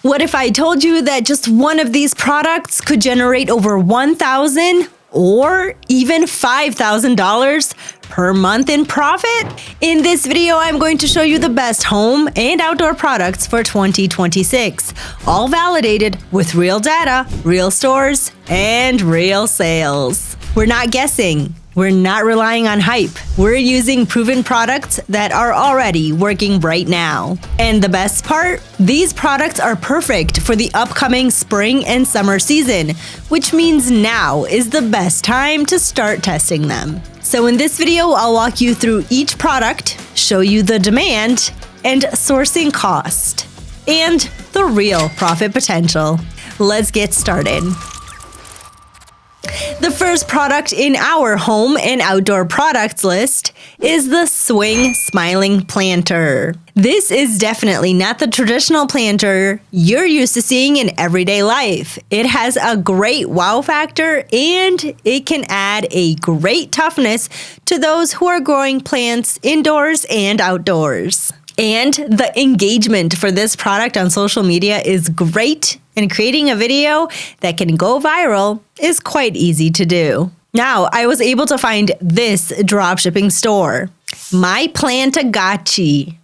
What if I told you that just one of these products could generate over $1,000 or even $5,000 per month in profit? In this video, I'm going to show you the best home and outdoor products for 2026, all validated with real data, real stores, and real sales. We're not guessing. We're not relying on hype. We're using proven products that are already working right now. And the best part? These products are perfect for the upcoming spring and summer season, which means now is the best time to start testing them. So in this video, I'll walk you through each product, show you the demand and sourcing cost, and the real profit potential. Let's get started. The first product in our home and outdoor products list is the Swing Smiling Planter. This is definitely not the traditional planter you're used to seeing in everyday life. It has a great wow factor and it can add a great toughness to those who are growing plants indoors and outdoors. And the engagement for this product on social media is great, and creating a video that can go viral is quite easy to do. Now, I was able to find this dropshipping store, My Plantagachi.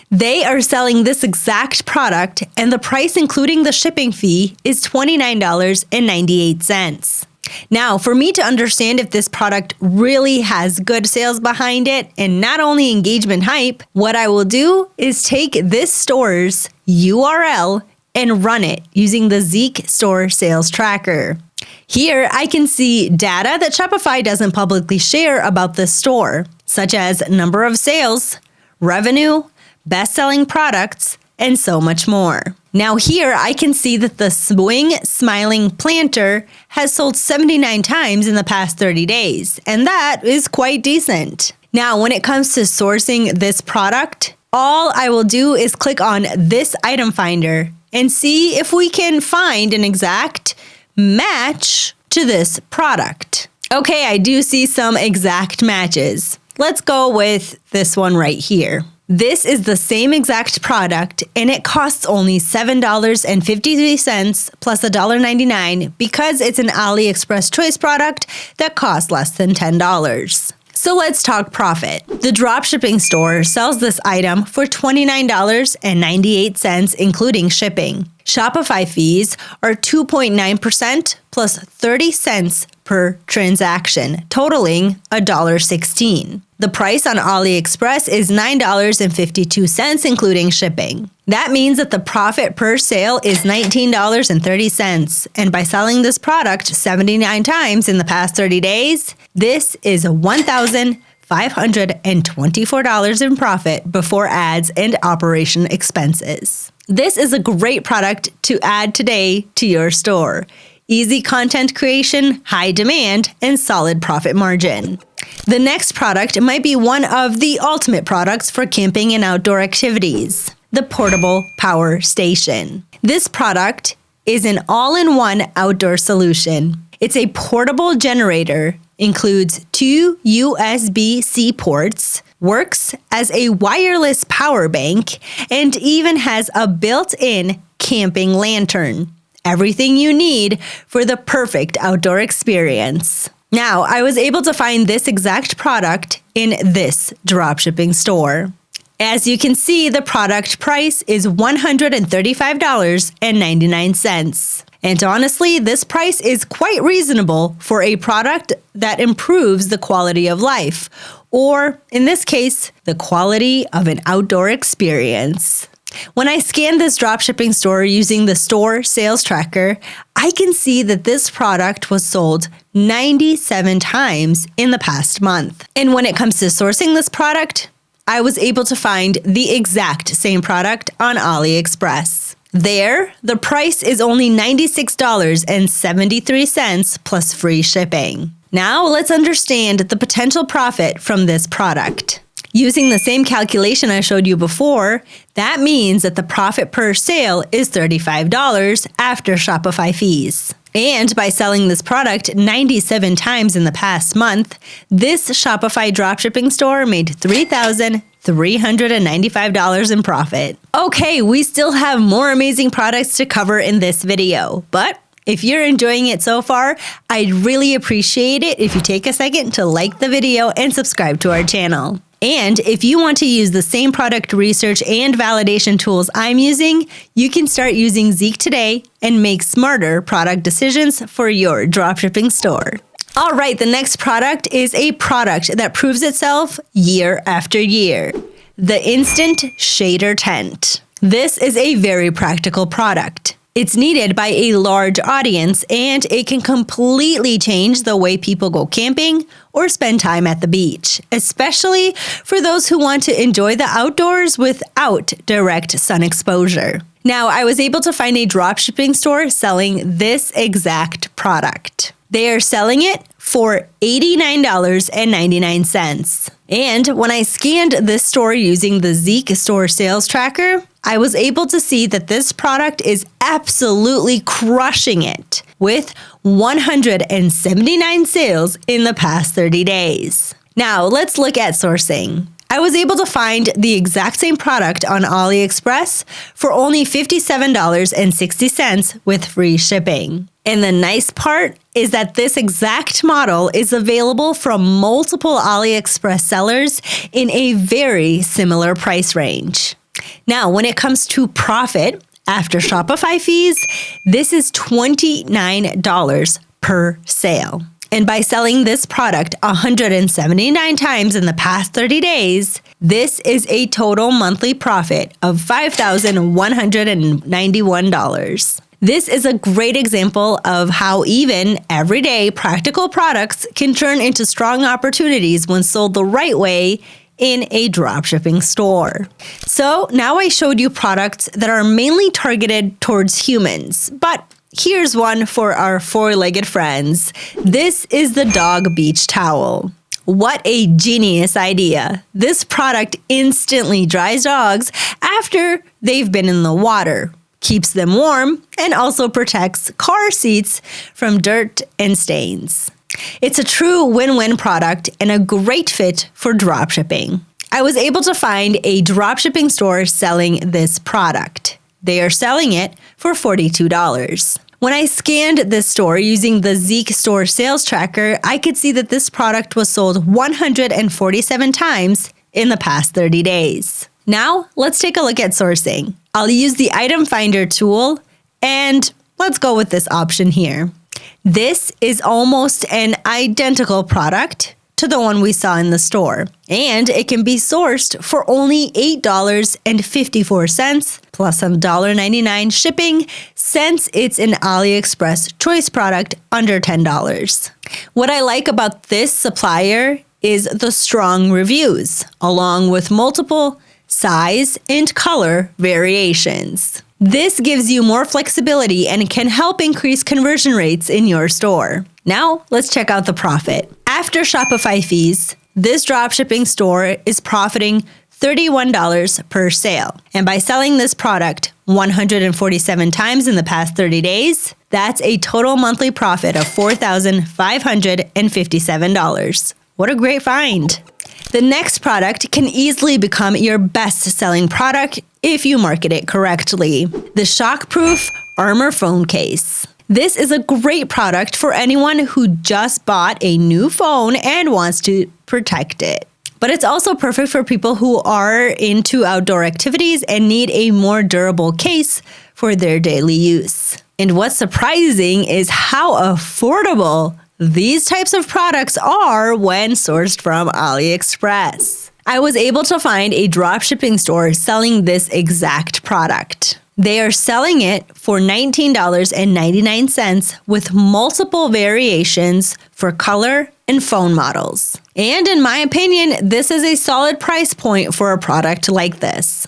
They are selling this exact product, and the price including the shipping fee is $29.98. Now, for me to understand if this product really has good sales behind it and not only engagement hype, what I will do is take this store's URL and run it using the Zeek Store Sales Tracker. Here, I can see data that Shopify doesn't publicly share about this store, such as number of sales, revenue, best-selling products, and so much more. Now here, I can see that the Swing Smiling Planter has sold 79 times in the past 30 days, and that is quite decent. Now, when it comes to sourcing this product, all I will do is click on this item finder and see if we can find an exact match to this product. Okay, I do see some exact matches. Let's go with this one right here. This is the same exact product, and it costs only $7.53 plus $1.99 because it's an AliExpress choice product that costs less than $10. So let's talk profit. The dropshipping store sells this item for $29.98, including shipping. Shopify fees are 2.9% plus 30 cents per transaction, totaling $1.16. The price on AliExpress is $9.52, including shipping. That means that the profit per sale is $19.30. And by selling this product 79 times in the past 30 days, this is $1,524 in profit before ads and operation expenses. This is a great product to add today to your store. Easy content creation, high demand, and solid profit margin. The next product might be one of the ultimate products for camping and outdoor activities, the Portable Power Station. This product is an all-in-one outdoor solution. It's a portable generator, includes 2 USB-C ports, works as a wireless power bank, and even has a built-in camping lantern. Everything you need for the perfect outdoor experience. Now, I was able to find this exact product in this dropshipping store. As you can see, the product price is $135.99. And honestly, this price is quite reasonable for a product that improves the quality of life, or in this case, the quality of an outdoor experience. When I scan this dropshipping store using the store sales tracker, I can see that this product was sold 97 times in the past month. And when it comes to sourcing this product, I was able to find the exact same product on AliExpress. There, the price is only $96.73 plus free shipping. Now let's understand the potential profit from this product. Using the same calculation I showed you before, that means that the profit per sale is $35 after Shopify fees. And by selling this product 97 times in the past month, this Shopify dropshipping store made $3,000 $395 in profit. Okay, we still have more amazing products to cover in this video, but if you're enjoying it so far, I'd really appreciate it if you take a second to like the video and subscribe to our channel. And if you want to use the same product research and validation tools I'm using, you can start using Zeek today and make smarter product decisions for your dropshipping store. All right, the next product is a product that proves itself year after year. The Instant Shader Tent. This is a very practical product. It's needed by a large audience, and it can completely change the way people go camping or spend time at the beach, especially for those who want to enjoy the outdoors without direct sun exposure. Now, I was able to find a dropshipping store selling this exact product. They are selling it for $89.99. And when I scanned this store using the Zeek store sales tracker, I was able to see that this product is absolutely crushing it with 179 sales in the past 30 days. Now, let's look at sourcing. I was able to find the exact same product on AliExpress for only $57.60 with free shipping. And the nice part is that this exact model is available from multiple AliExpress sellers in a very similar price range. Now, when it comes to profit, after Shopify fees, this is $29 per sale. And by selling this product 179 times in the past 30 days, this is a total monthly profit of $5,191. This is a great example of how even everyday practical products can turn into strong opportunities when sold the right way in a dropshipping store. So now I showed you products that are mainly targeted towards humans, but here's one for our four-legged friends. This is the dog beach towel. What a genius idea. This product instantly dries dogs after they've been in the water, keeps them warm, and also protects car seats from dirt and stains. It's a true win-win product and a great fit for dropshipping. I was able to find a dropshipping store selling this product. They are selling it for $42. When I scanned this store using the Zeek store sales tracker, I could see that this product was sold 147 times in the past 30 days. Now, let's take a look at sourcing. I'll use the item finder tool, and let's go with this option here. This is almost an identical product to the one we saw in the store, and it can be sourced for only $8.54 plus $1.99 shipping since it's an AliExpress choice product under $10. What I like about this supplier is the strong reviews, along with multiple size and color variations. This gives you more flexibility and can help increase conversion rates in your store. Now, let's check out the profit. After Shopify fees, this dropshipping store is profiting $31 per sale. And by selling this product 147 times in the past 30 days, that's a total monthly profit of $4,557. What a great find. The next product can easily become your best-selling product if you market it correctly. The Shockproof Armor Phone Case. This is a great product for anyone who just bought a new phone and wants to protect it. But it's also perfect for people who are into outdoor activities and need a more durable case for their daily use. And what's surprising is how affordable these types of products are when sourced from AliExpress. I was able to find a dropshipping store selling this exact product. They are selling it for $19.99 with multiple variations for color and phone models. And in my opinion, this is a solid price point for a product like this.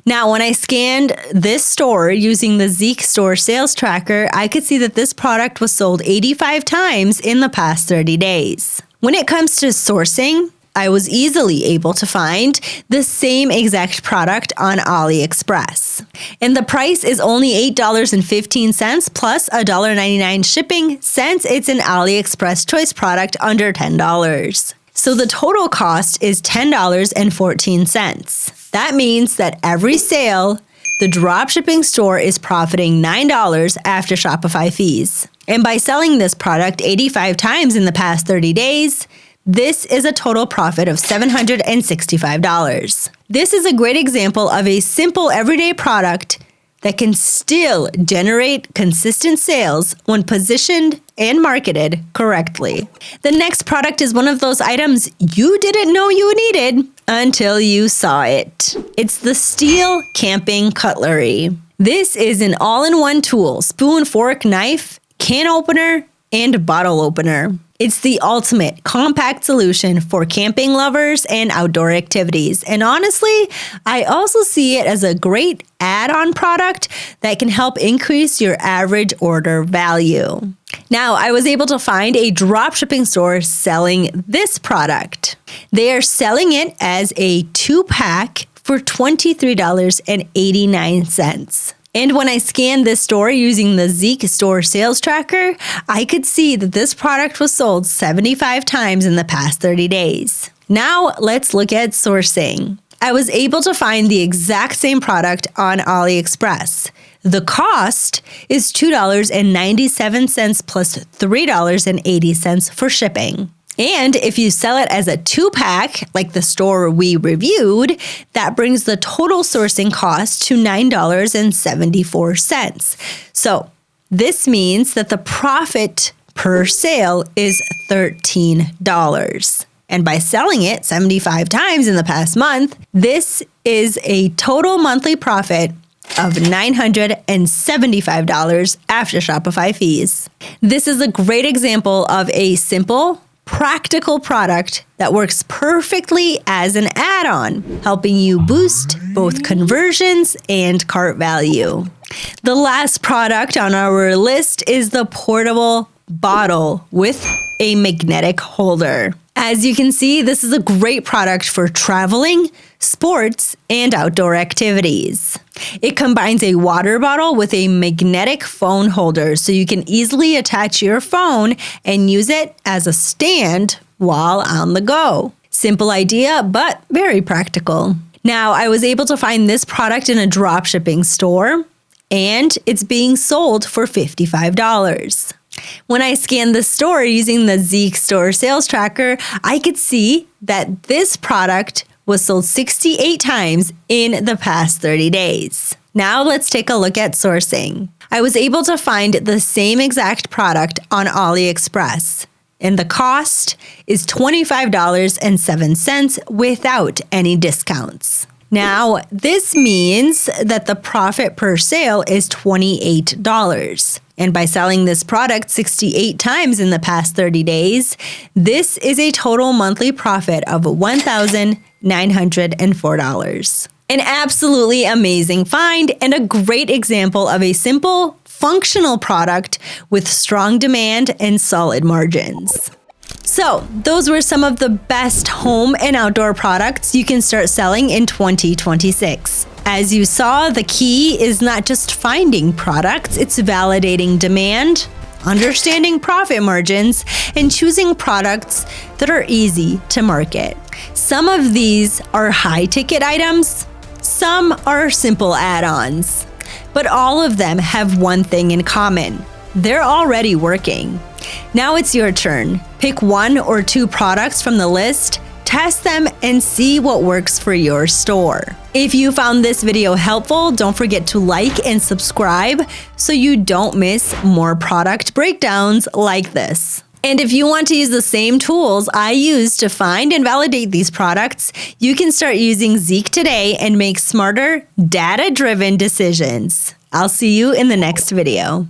Now, when I scanned this store using the Zeek store sales tracker, I could see that this product was sold 85 times in the past 30 days. When it comes to sourcing, I was easily able to find the same exact product on AliExpress. And the price is only $8.15 plus $1.99 shipping since it's an AliExpress choice product under $10. So the total cost is $10.14. That means that every sale, the dropshipping store is profiting $9 after Shopify fees. And by selling this product 85 times in the past 30 days, this is a total profit of $765. This is a great example of a simple everyday product that can still generate consistent sales when positioned and marketed correctly. The next product is one of those items you didn't know you needed until you saw it. It's the steel camping cutlery. This is an all-in-one tool, spoon, fork, knife, can opener, and bottle opener. It's the ultimate compact solution for camping lovers and outdoor activities. And honestly, I also see it as a great add-on product that can help increase your average order value. Now, I was able to find a dropshipping store selling this product. They are selling it as a 2-pack for $23.89. And when I scanned this store using the Zeek store sales tracker, I could see that this product was sold 75 times in the past 30 days. Now let's look at sourcing. I was able to find the exact same product on AliExpress. The cost is $2.97 plus $3.80 for shipping. And if you sell it as a 2-pack, like the store we reviewed, that brings the total sourcing cost to $9.74. So this means that the profit per sale is $13. And by selling it 75 times in the past month, this is a total monthly profit of $975 after Shopify fees. This is a great example of a simple, practical product that works perfectly as an add-on, helping you boost both conversions and cart value. The last product on our list is the portable bottle with a magnetic holder. As you can see, this is a great product for traveling, sports, and outdoor activities. It combines a water bottle with a magnetic phone holder, so you can easily attach your phone and use it as a stand while on the go. Simple idea, but very practical. Now, I was able to find this product in a dropshipping store, and it's being sold for $55. When I scanned the store using the Zeek store sales tracker, I could see that this product was sold 68 times in the past 30 days. Now let's take a look at sourcing. I was able to find the same exact product on AliExpress, and the cost is $25.07 without any discounts. Now, this means that the profit per sale is $28. And by selling this product 68 times in the past 30 days, this is a total monthly profit of $1,904. An absolutely amazing find and a great example of a simple, functional product with strong demand and solid margins. So, those were some of the best home and outdoor products you can start selling in 2026. As you saw, the key is not just finding products, it's validating demand, understanding profit margins, and choosing products that are easy to market. Some of these are high-ticket items, some are simple add-ons, but all of them have one thing in common. They're already working. Now it's your turn. Pick 1 or 2 products from the list, test them, and see what works for your store. If you found this video helpful, don't forget to like and subscribe so you don't miss more product breakdowns like this. And if you want to use the same tools I use to find and validate these products, you can start using Zeek today and make smarter, data-driven decisions. I'll see you in the next video.